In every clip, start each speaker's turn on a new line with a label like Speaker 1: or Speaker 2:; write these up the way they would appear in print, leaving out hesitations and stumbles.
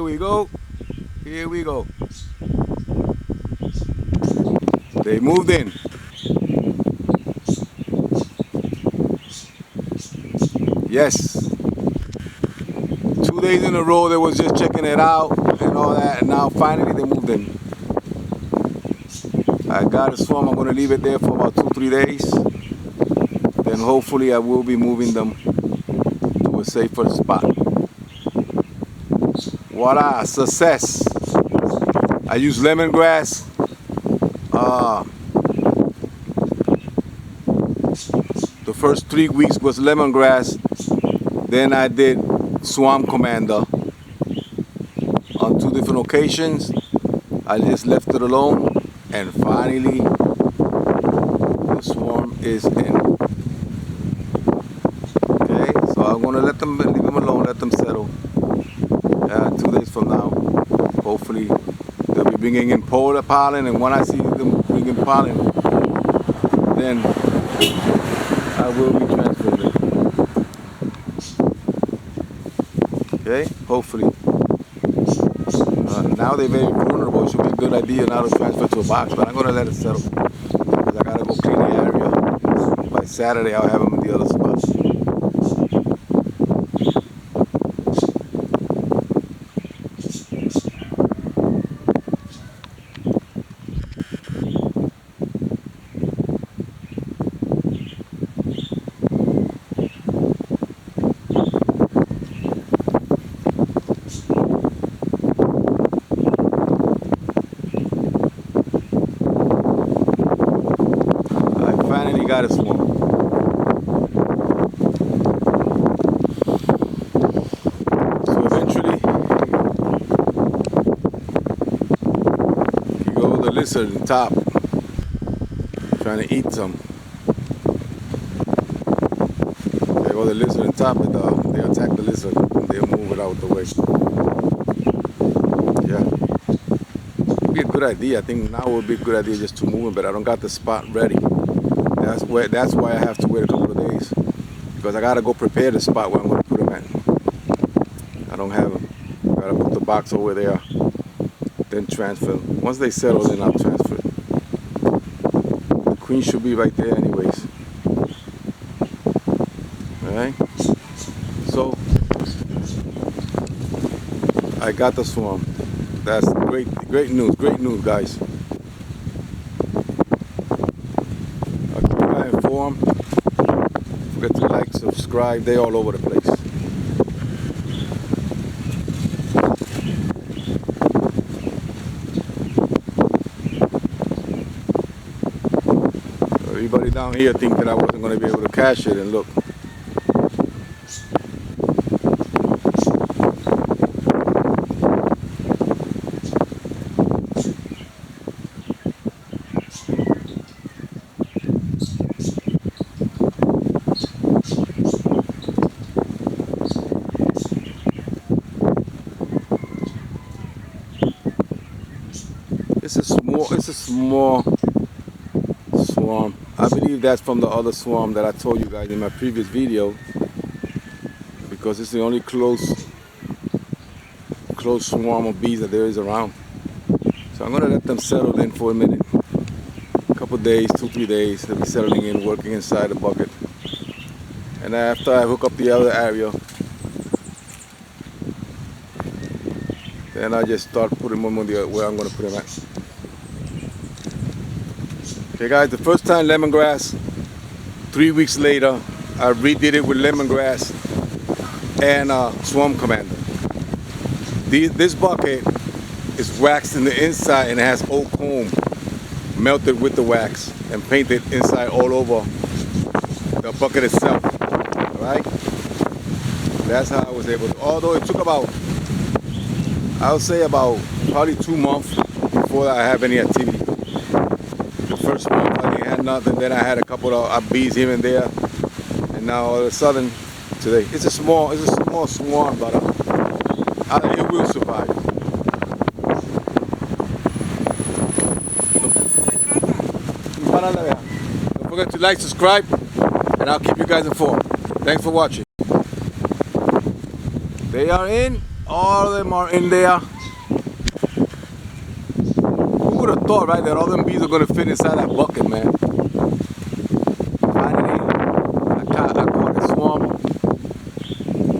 Speaker 1: we go. Here we go. They moved in. Yes. 2 days in a row they was just checking it out and all that, and now finally they moved in. I got a swarm. I'm going to leave it there for about 2-3 days. Then hopefully I will be moving them to a safer spot. Voila, success. I use lemongrass. The first 3 weeks was lemongrass. Then I did Swarm Commander on 2 different occasions. I just left it alone, and finally the swarm is in. Okay, so I'm gonna leave them alone, let them settle. 2 days from now, hopefully they'll be bringing in pollen, and when I see them bringing pollen, then I will be transferring it. Okay, hopefully. Now they're very vulnerable. It should be a good idea now to transfer to a box, but I'm going to let it settle because I got to go clean the area. By Saturday, I'll have them in the other spots. Got a swarm. So eventually, you go with the lizard on top, trying to eat some. They go the lizard on top, and they attack the lizard, and they'll move it out the way. Yeah, it'd be a good idea. I think now would be a good idea just to move it, but I don't got the spot ready. That's why I have to wait a couple of days, because I gotta go prepare the spot where I'm gonna put them at. I don't have them. I gotta put the box over there, then transfer them. Once they settle, then I'll transfer it. The queen should be right there anyways. Alright? So, I got the swarm. That's great news, guys. Forget to like, subscribe, they all over the place. Everybody down here think that I wasn't going to be able to catch it, and look. It's a small swarm. I believe that's from the other swarm that I told you guys in my previous video, because it's the only close swarm of bees that there is around. So I'm gonna let them settle in for a minute. A couple days, 2-3 days, they'll be settling in, working inside the bucket. And after I hook up the other area, then I just start putting them on where I'm gonna put them at. Okay guys, the first time lemongrass, 3 weeks later, I redid it with lemongrass and Swarm Commander. This bucket is waxed in the inside and it has oak comb melted with the wax and painted inside all over the bucket itself. Alright? That's how I was able to, although it took about, I would say about probably 2 months before I have any activity. First month I didn't have nothing, then I had a couple of bees here and there, and now all of a sudden today it's a small swarm, but it will survive. Don't forget to like, subscribe, and I'll keep you guys informed. Thanks for watching. They are in. All of them are in there. Who would have thought, right, that all them bees are gonna fit inside that bucket, man? Finally, I caught a swarm.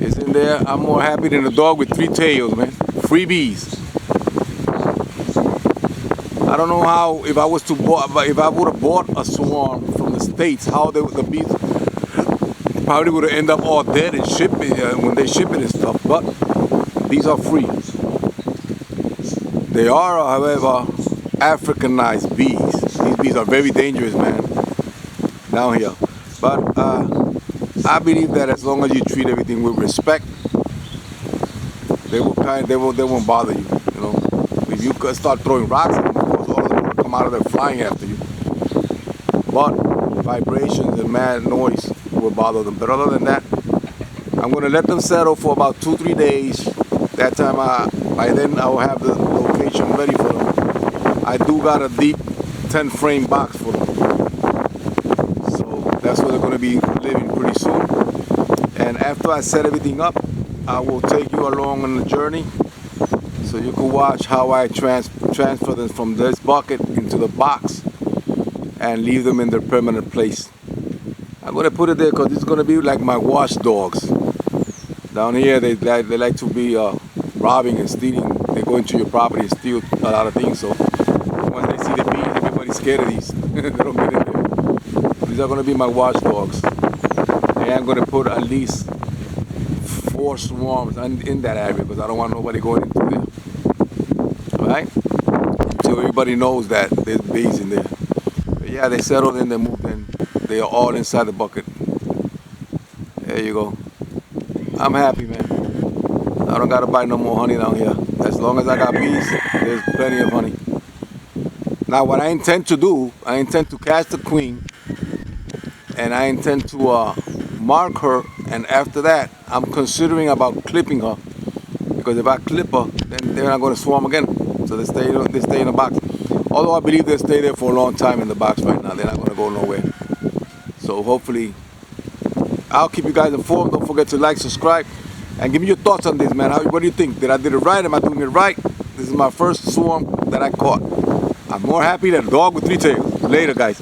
Speaker 1: It's in there. I'm more happy than a dog with 3 tails, man. Free bees. I don't know how, if I would have bought a swarm from the States, how the bees probably would have ended up all dead and shipping when they ship it and stuff. But these are free. They are, however, Africanized bees. These bees are very dangerous, man, down here. But I believe that as long as you treat everything with respect, they won't bother you. You know, if you start throwing rocks at them, of course, all of them will come out of there flying after you. But vibrations and mad noise will bother them. But other than that, I'm going to let them settle for about 2-3 days. That time, by then, I will have the location ready for them. I do got a deep 10-frame box for them. So that's where they're going to be living pretty soon. And after I set everything up, I will take you along on the journey so you can watch how I transfer them from this bucket into the box and leave them in their permanent place. I'm going to put it there because it's going to be like my watchdogs. Down here, they like to be robbing and stealing. They go into your property and steal a lot of things. So once they see the bees, everybody's scared of these. They don't get in there. These are going to be my watchdogs. And I'm going to put at least 4 swarms in that area because I don't want nobody going into there. Alright? So everybody knows that there's bees in there. But yeah, they settled in, they moved in. They are all inside the bucket. There you go. I'm happy, man. I don't gotta buy no more honey down here. As long as I got bees, there's plenty of honey. Now what I intend to do, I intend to catch the queen and I intend to mark her, and after that I'm considering about clipping her, because if I clip her, then they're not going to swarm again. So they stay in the box. Although I believe they'll stay there for a long time in the box right now. They're not going to go nowhere. So hopefully I'll keep you guys informed. Don't forget to like, subscribe, and give me your thoughts on this, man. What do you think? Did I did it right? Am I doing it right? This is my first swarm that I caught. I'm more happy than a dog with 3 tails. Later, guys.